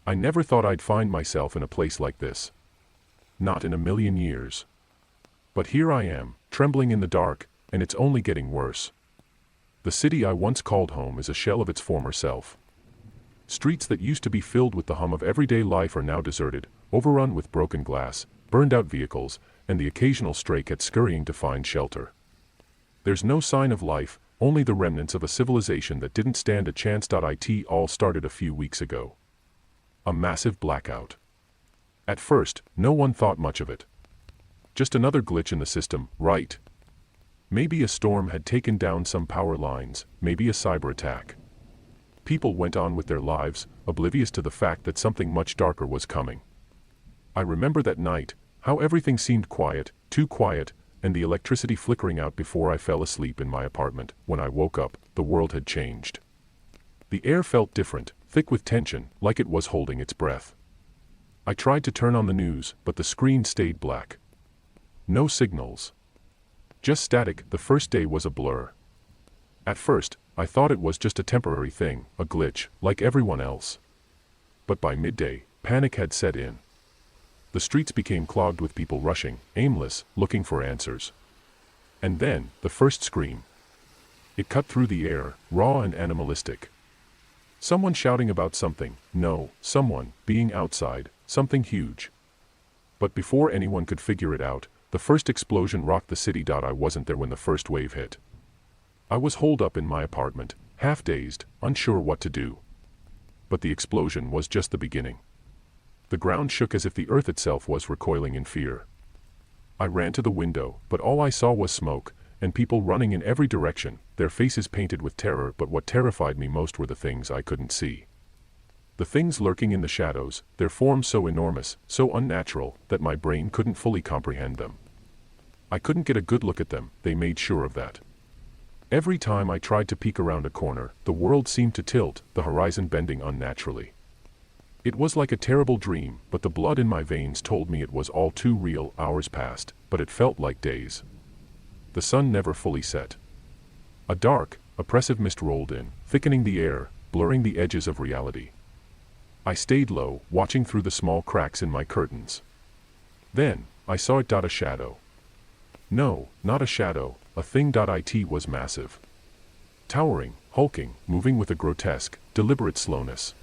I never thought I'd find myself in a place like this. Not in a million years. But here I am, trembling in the dark, and it's only getting worse. The city I once called home is a shell of its former self. Streets that used to be filled with the hum of everyday life are now deserted, overrun with broken glass, burned-out vehicles, and the occasional stray cat scurrying to find shelter. There's no sign of life, only the remnants of a civilization that didn't stand a chance. It all started a few weeks ago. A massive blackout. At first, no one thought much of it. Just another glitch in the system, right? Maybe a storm had taken down some power lines, maybe a cyber attack. People went on with their lives, oblivious to the fact that something much darker was coming. I remember that night, how everything seemed quiet, too quiet, and the electricity flickering out before I fell asleep in my apartment. When I woke up, the world had changed. The air felt different, thick with tension, like it was holding its breath. I tried to turn on the news, but the screen stayed black. No signals. Just static. The first day was a blur. At first, I thought it was just a temporary thing, a glitch, like everyone else. But by midday, panic had set in. The streets became clogged with people rushing, aimless, looking for answers. And then, the first scream. It cut through the air, raw and animalistic. Someone shouting about something, no, someone, being outside, something huge. But before anyone could figure it out, the first explosion rocked the city. I wasn't there when the first wave hit. I was holed up in my apartment, half-dazed, unsure what to do. But the explosion was just the beginning. The ground shook as if the earth itself was recoiling in fear. I ran to the window, but all I saw was smoke, and people running in every direction, their faces painted with terror. But what terrified me most were the things I couldn't see. The things lurking in the shadows, their forms so enormous, so unnatural, that my brain couldn't fully comprehend them. I couldn't get a good look at them, they made sure of that. Every time I tried to peek around a corner, the world seemed to tilt, the horizon bending unnaturally. It was like a terrible dream, but the blood in my veins told me it was all too real. Hours passed, but it felt like days. The sun never fully set. A dark, oppressive mist rolled in, thickening the air, blurring the edges of reality. I stayed low, watching through the small cracks in my curtains. Then, I saw it. A shadow. No, not a shadow, a thing. It was massive. Towering, hulking, moving with a grotesque, deliberate slowness.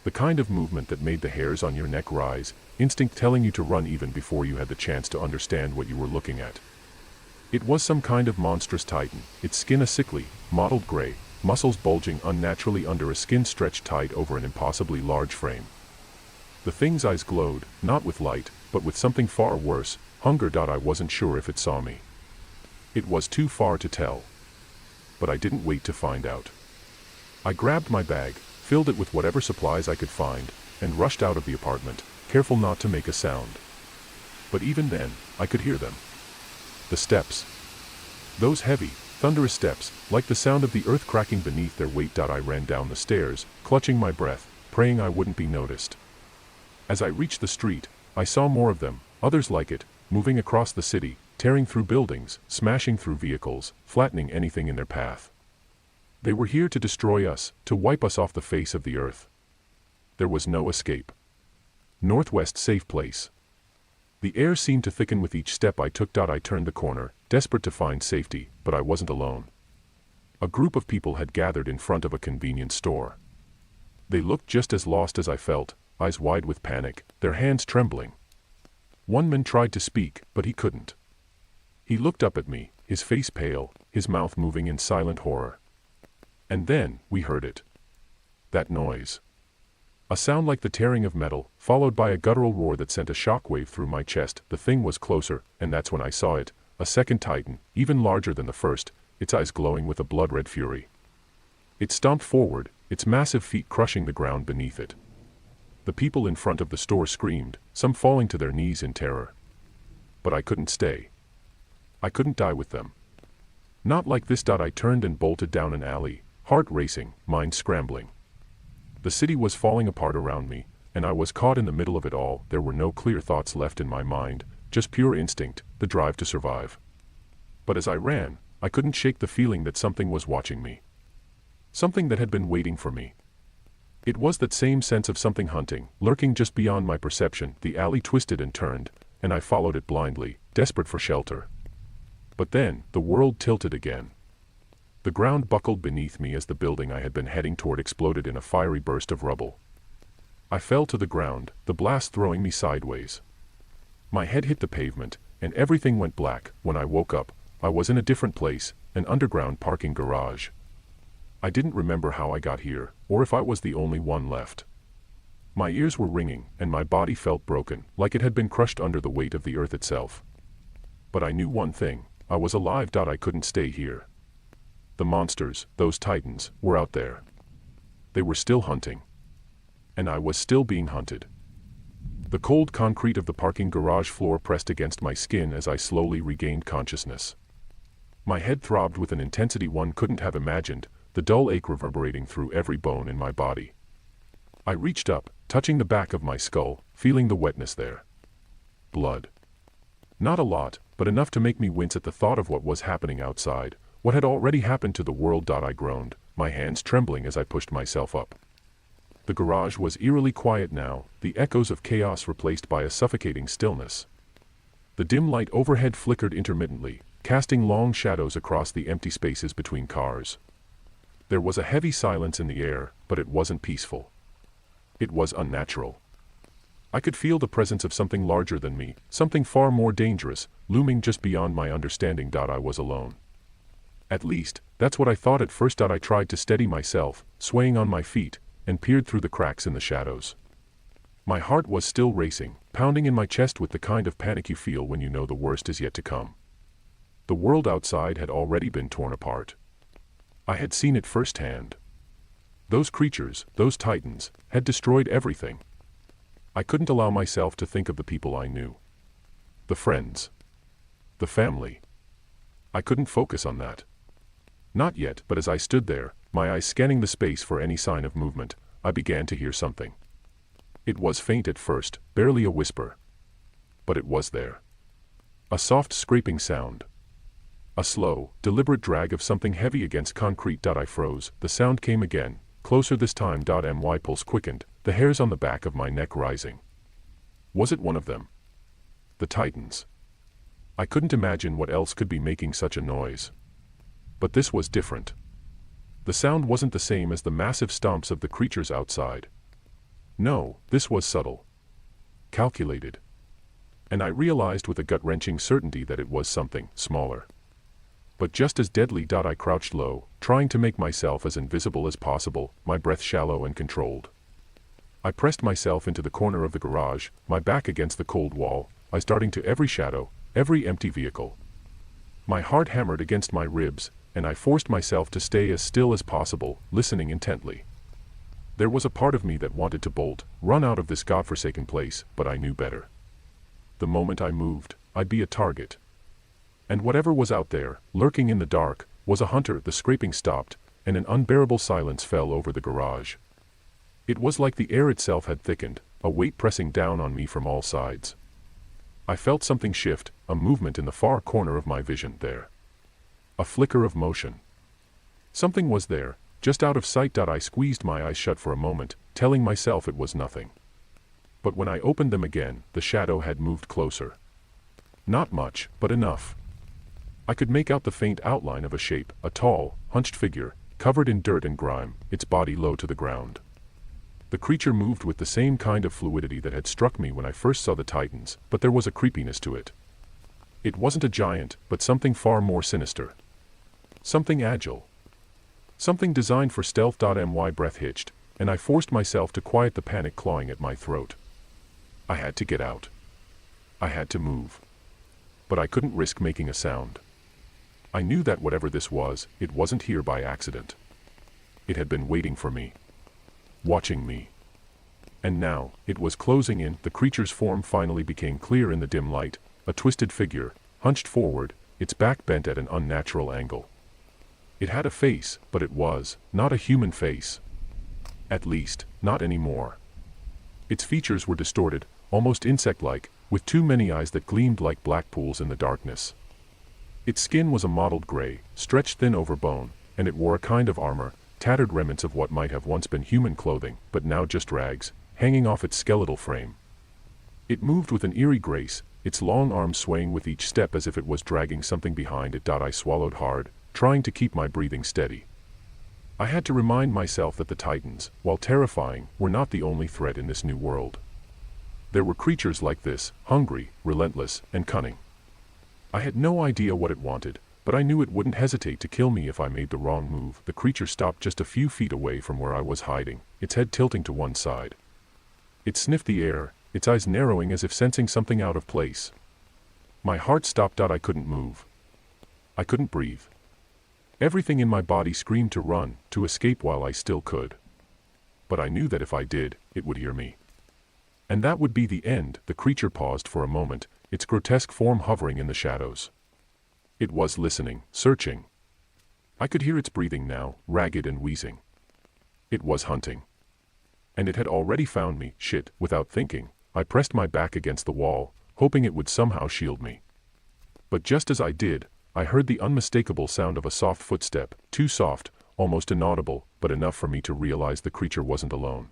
The kind of movement that made the hairs on your neck rise, instinct telling you to run even before you had the chance to understand what you were looking at. It was some kind of monstrous titan, its skin a sickly, mottled gray, muscles bulging unnaturally under a skin stretched tight over an impossibly large frame. The thing's eyes glowed, not with light, but with something far worse, hunger. I wasn't sure if it saw me. It was too far to tell. But I didn't wait to find out. I grabbed my bag, filled it with whatever supplies I could find, and rushed out of the apartment, careful not to make a sound. But even then, I could hear them. The steps. Those heavy, thunderous steps, like the sound of the earth cracking beneath their weight. I ran down the stairs, clutching my breath, praying I wouldn't be noticed. As I reached the street, I saw more of them, others like it, moving across the city, tearing through buildings, smashing through vehicles, flattening anything in their path. They were here to destroy us, to wipe us off the face of the earth. There was no escape. Northwest safe place. The air seemed to thicken with each step I took. I turned the corner, desperate to find safety, but I wasn't alone. A group of people had gathered in front of a convenience store. They looked just as lost as I felt, eyes wide with panic, their hands trembling. One man tried to speak, but he couldn't. He looked up at me, his face pale, his mouth moving in silent horror. And then, we heard it. That noise. A sound like the tearing of metal, followed by a guttural roar that sent a shockwave through my chest. The thing was closer, and that's when I saw it, a second titan, even larger than the first, its eyes glowing with a blood-red fury. It stomped forward, its massive feet crushing the ground beneath it. The people in front of the store screamed, some falling to their knees in terror. But I couldn't stay. I couldn't die with them. Not like this. I turned and bolted down an alley, heart racing, mind scrambling. The city was falling apart around me, and I was caught in the middle of it all. There were no clear thoughts left in my mind, just pure instinct, the drive to survive. But as I ran, I couldn't shake the feeling that something was watching me. Something that had been waiting for me. It was that same sense of something hunting, lurking just beyond my perception. The alley twisted and turned, and I followed it blindly, desperate for shelter. But then, the world tilted again. The ground buckled beneath me as the building I had been heading toward exploded in a fiery burst of rubble. I fell to the ground, the blast throwing me sideways. My head hit the pavement, and everything went black. When I woke up, I was in a different place, an underground parking garage. I didn't remember how I got here, or if I was the only one left. My ears were ringing, and my body felt broken, like it had been crushed under the weight of the earth itself. But I knew one thing: I was alive. I couldn't stay here. The monsters, those titans, were out there. They were still hunting. And I was still being hunted. The cold concrete of the parking garage floor pressed against my skin as I slowly regained consciousness. My head throbbed with an intensity one couldn't have imagined, the dull ache reverberating through every bone in my body. I reached up, touching the back of my skull, feeling the wetness there. Blood. Not a lot, but enough to make me wince at the thought of what was happening outside, what had already happened to the world. I groaned, my hands trembling as I pushed myself up. The garage was eerily quiet now, the echoes of chaos replaced by a suffocating stillness. The dim light overhead flickered intermittently, casting long shadows across the empty spaces between cars. There was a heavy silence in the air, but it wasn't peaceful. It was unnatural. I could feel the presence of something larger than me, something far more dangerous, looming just beyond my understanding. I was alone. At least, that's what I thought at first. I tried to steady myself, swaying on my feet, and peered through the cracks in the shadows. My heart was still racing, pounding in my chest with the kind of panic you feel when you know the worst is yet to come. The world outside had already been torn apart. I had seen it firsthand. Those creatures, those titans, had destroyed everything. I couldn't allow myself to think of the people I knew. The friends. The family. I couldn't focus on that. Not yet, but as I stood there, my eyes scanning the space for any sign of movement, I began to hear something. It was faint at first, barely a whisper. But it was there. A soft scraping sound. A slow, deliberate drag of something heavy against concrete. I froze. The sound came again, closer this time. My pulse quickened, the hairs on the back of my neck rising. Was it one of them? The titans. I couldn't imagine what else could be making such a noise. But this was different. The sound wasn't the same as the massive stomps of the creatures outside. No, this was subtle. Calculated. And I realized with a gut-wrenching certainty that it was something smaller. But just as deadly. I crouched low, trying to make myself as invisible as possible, my breath shallow and controlled. I pressed myself into the corner of the garage, my back against the cold wall, eyes darting to every shadow, every empty vehicle. My heart hammered against my ribs, and I forced myself to stay as still as possible, listening intently. There was a part of me that wanted to bolt, run out of this godforsaken place, but I knew better. The moment I moved, I'd be a target. And whatever was out there, lurking in the dark, was a hunter. The scraping stopped, and an unbearable silence fell over the garage. It was like the air itself had thickened, a weight pressing down on me from all sides. I felt something shift, a movement in the far corner of my vision there. A flicker of motion. Something was there, just out of sight. I squeezed my eyes shut for a moment, telling myself it was nothing. But when I opened them again, the shadow had moved closer. Not much, but enough. I could make out the faint outline of a shape, a tall, hunched figure, covered in dirt and grime, its body low to the ground. The creature moved with the same kind of fluidity that had struck me when I first saw the titans, but there was a creepiness to it. It wasn't a giant, but something far more sinister. Something agile. Something designed for stealth. My breath hitched, and I forced myself to quiet the panic clawing at my throat. I had to get out. I had to move. But I couldn't risk making a sound. I knew that whatever this was, it wasn't here by accident. It had been waiting for me. Watching me. And now, it was closing in. The creature's form finally became clear in the dim light, a twisted figure, hunched forward, its back bent at an unnatural angle. It had a face, but it was not a human face. At least, not anymore. Its features were distorted, almost insect-like, with too many eyes that gleamed like black pools in the darkness. Its skin was a mottled gray, stretched thin over bone, and it wore a kind of armor, tattered remnants of what might have once been human clothing, but now just rags, hanging off its skeletal frame. It moved with an eerie grace, its long arms swaying with each step as if it was dragging something behind it. I swallowed hard, trying to keep my breathing steady. I had to remind myself that the Titans, while terrifying, were not the only threat in this new world. There were creatures like this, hungry, relentless, and cunning. I had no idea what it wanted, but I knew it wouldn't hesitate to kill me if I made the wrong move. The creature stopped just a few feet away from where I was hiding, its head tilting to one side. It sniffed the air, its eyes narrowing as if sensing something out of place. My heart stopped. I couldn't move. I couldn't breathe. Everything in my body screamed to run, to escape while I still could. But I knew that if I did, it would hear me. And that would be the end. The creature paused for a moment, its grotesque form hovering in the shadows. It was listening, searching. I could hear its breathing now, ragged and wheezing. It was hunting. And it had already found me. Shit, without thinking, I pressed my back against the wall, hoping it would somehow shield me. But just as I did, I heard the unmistakable sound of a soft footstep, too soft, almost inaudible, but enough for me to realize the creature wasn't alone.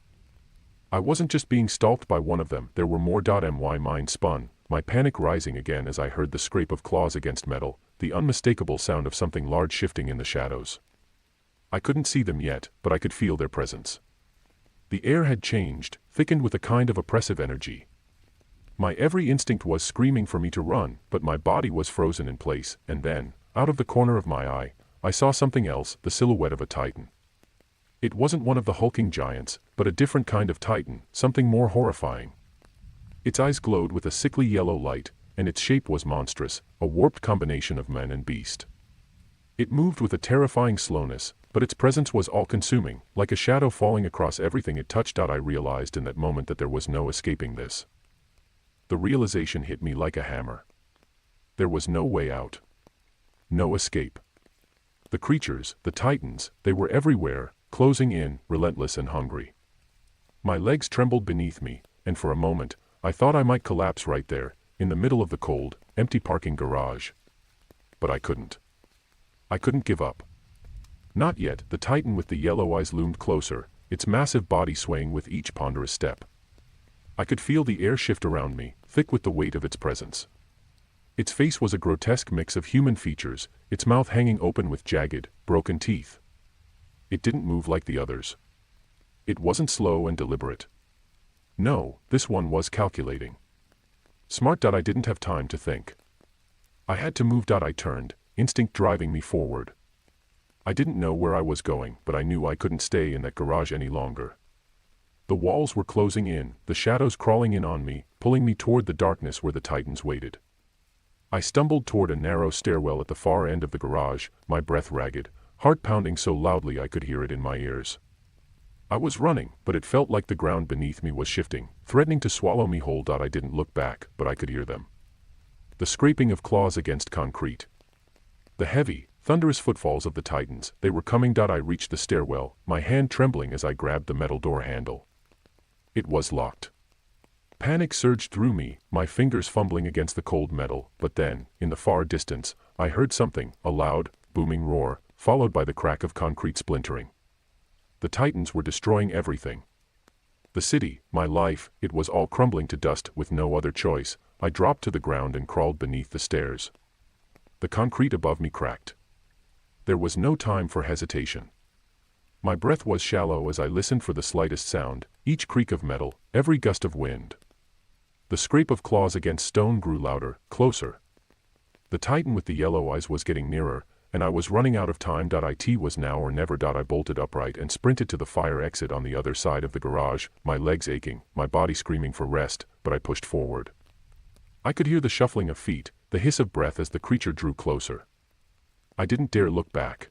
I wasn't just being stalked by one of them, there were more. My mind spun, my panic rising again as I heard the scrape of claws against metal, the unmistakable sound of something large shifting in the shadows. I couldn't see them yet, but I could feel their presence. The air had changed, thickened with a kind of oppressive energy. My every instinct was screaming for me to run, but my body was frozen in place, and then, out of the corner of my eye, I saw something else, the silhouette of a titan. It wasn't one of the hulking giants, but a different kind of titan, something more horrifying. Its eyes glowed with a sickly yellow light, and its shape was monstrous, a warped combination of man and beast. It moved with a terrifying slowness, but its presence was all-consuming, like a shadow falling across everything it touched. I realized in that moment that there was no escaping this. The realization hit me like a hammer. There was no way out. No escape. The creatures, the titans, they were everywhere, closing in, relentless and hungry. My legs trembled beneath me, and for a moment, I thought I might collapse right there, in the middle of the cold, empty parking garage. But I couldn't. I couldn't give up. Not yet. The titan with the yellow eyes loomed closer, its massive body swaying with each ponderous step. I could feel the air shift around me, thick with the weight of its presence. Its face was a grotesque mix of human features, its mouth hanging open with jagged, broken teeth. It didn't move like the others. It wasn't slow and deliberate. No, this one was calculating. Smart. I didn't have time to think. I had to move. I turned, instinct driving me forward. I didn't know where I was going, but I knew I couldn't stay in that garage any longer. The walls were closing in, the shadows crawling in on me, pulling me toward the darkness where the titans waited. I stumbled toward a narrow stairwell at the far end of the garage, my breath ragged, heart pounding so loudly I could hear it in my ears. I was running, but it felt like the ground beneath me was shifting, threatening to swallow me whole. I didn't look back, but I could hear them. The scraping of claws against concrete. The heavy, thunderous footfalls of the titans, they were coming. I reached the stairwell, my hand trembling as I grabbed the metal door handle. It was locked. Panic surged through me, my fingers fumbling against the cold metal, but then, in the far distance, I heard something, a loud, booming roar, followed by the crack of concrete splintering. The titans were destroying everything. The city, my life, it was all crumbling to dust. With no other choice, I dropped to the ground and crawled beneath the stairs. The concrete above me cracked. There was no time for hesitation. My breath was shallow as I listened for the slightest sound, each creak of metal, every gust of wind. The scrape of claws against stone grew louder, closer. The titan with the yellow eyes was getting nearer, and I was running out of time. It was now or never. I bolted upright and sprinted to the fire exit on the other side of the garage, my legs aching, my body screaming for rest, but I pushed forward. I could hear the shuffling of feet, the hiss of breath as the creature drew closer. I didn't dare look back.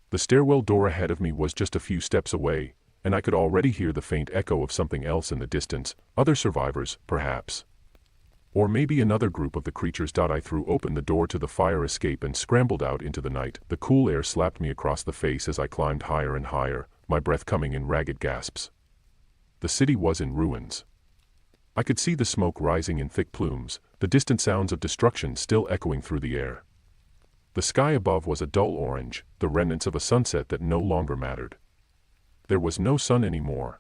The stairwell door ahead of me was just a few steps away, and I could already hear the faint echo of something else in the distance, other survivors, perhaps. Or maybe another group of the creatures. I threw open the door to the fire escape and scrambled out into the night. The cool air slapped me across the face as I climbed higher and higher, my breath coming in ragged gasps. The city was in ruins. I could see the smoke rising in thick plumes, the distant sounds of destruction still echoing through the air. The sky above was a dull orange, the remnants of a sunset that no longer mattered. There was no sun anymore.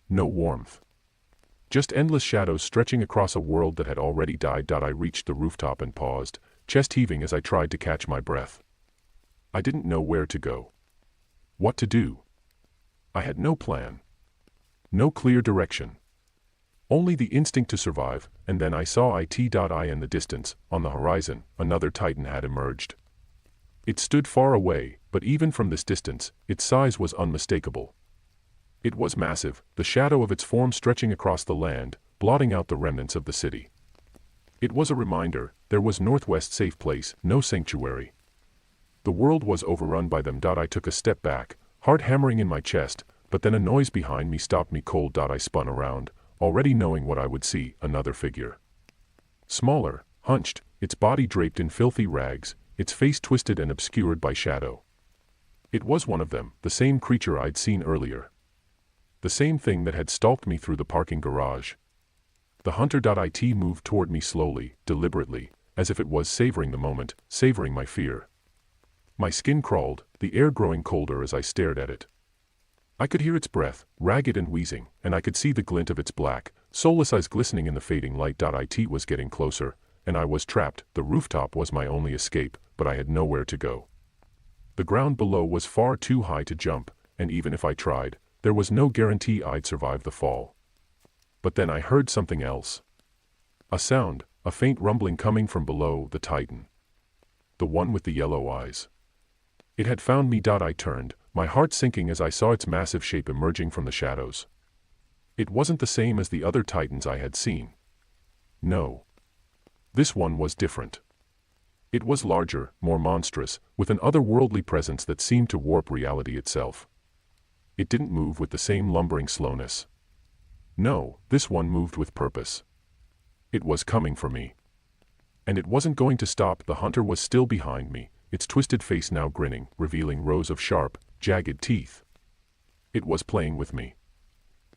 No warmth. Just endless shadows stretching across a world that had already died. I reached the rooftop and paused, chest heaving as I tried to catch my breath. I didn't know where to go. What to do. I had no plan. No clear direction. Only the instinct to survive, and then I saw it. In the distance, on the horizon, another Titan had emerged. It stood far away, but even from this distance, its size was unmistakable. It was massive, the shadow of its form stretching across the land, blotting out the remnants of the city. It was a reminder, there was Northwest safe place, no sanctuary. The world was overrun by them. I took a step back, heart hammering in my chest, but then a noise behind me stopped me cold. I spun around, already knowing what I would see, another figure. Smaller, hunched, its body draped in filthy rags, its face twisted and obscured by shadow. It was one of them, the same creature I'd seen earlier. The same thing that had stalked me through the parking garage. The hunter. It moved toward me slowly, deliberately, as if it was savoring the moment, savoring my fear. My skin crawled, the air growing colder as I stared at it. I could hear its breath, ragged and wheezing, and I could see the glint of its black, soulless eyes glistening in the fading light. It was getting closer, and I was trapped. The rooftop was my only escape, but I had nowhere to go. The ground below was far too high to jump, and even if I tried, there was no guarantee I'd survive the fall. But then I heard something else. A sound, a faint rumbling coming from below. The Titan. The one with the yellow eyes. It had found me. I turned, my heart sinking as I saw its massive shape emerging from the shadows. It wasn't the same as the other Titans I had seen. No. This one was different. It was larger, more monstrous, with an otherworldly presence that seemed to warp reality itself. It didn't move with the same lumbering slowness. No, this one moved with purpose. It was coming for me. And it wasn't going to stop. The hunter was still behind me, its twisted face now grinning, revealing rows of sharp, jagged teeth. It was playing with me.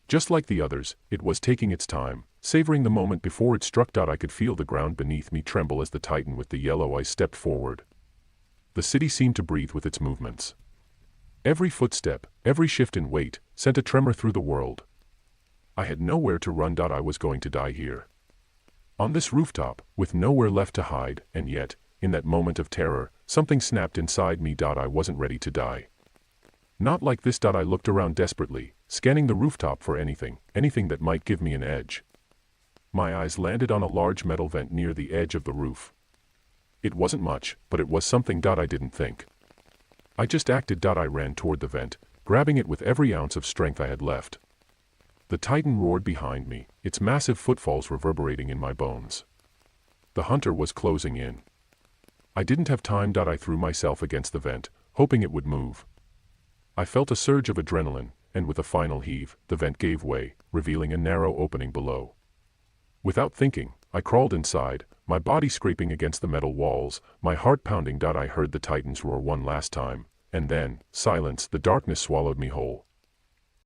Just like the others, it was taking its time, savoring the moment before it struck. I could feel the ground beneath me tremble as the Titan with the yellow eyes stepped forward. The city seemed to breathe with its movements. Every footstep, every shift in weight, sent a tremor through the world. I had nowhere to run. I was going to die here. On this rooftop, with nowhere left to hide, and yet, in that moment of terror, something snapped inside me. I wasn't ready to die. Not like this. I looked around desperately, scanning the rooftop for anything that might give me an edge. My eyes landed on a large metal vent near the edge of the roof. It wasn't much, but it was something. I didn't think. I just acted. I ran toward the vent, grabbing it with every ounce of strength I had left. The Titan roared behind me, its massive footfalls reverberating in my bones. The hunter was closing in. I didn't have time. I threw myself against the vent, hoping it would move. I felt a surge of adrenaline, and with a final heave, the vent gave way, revealing a narrow opening below. Without thinking, I crawled inside, my body scraping against the metal walls, my heart pounding. I heard the Titans roar one last time, and then, silence. The darkness swallowed me whole.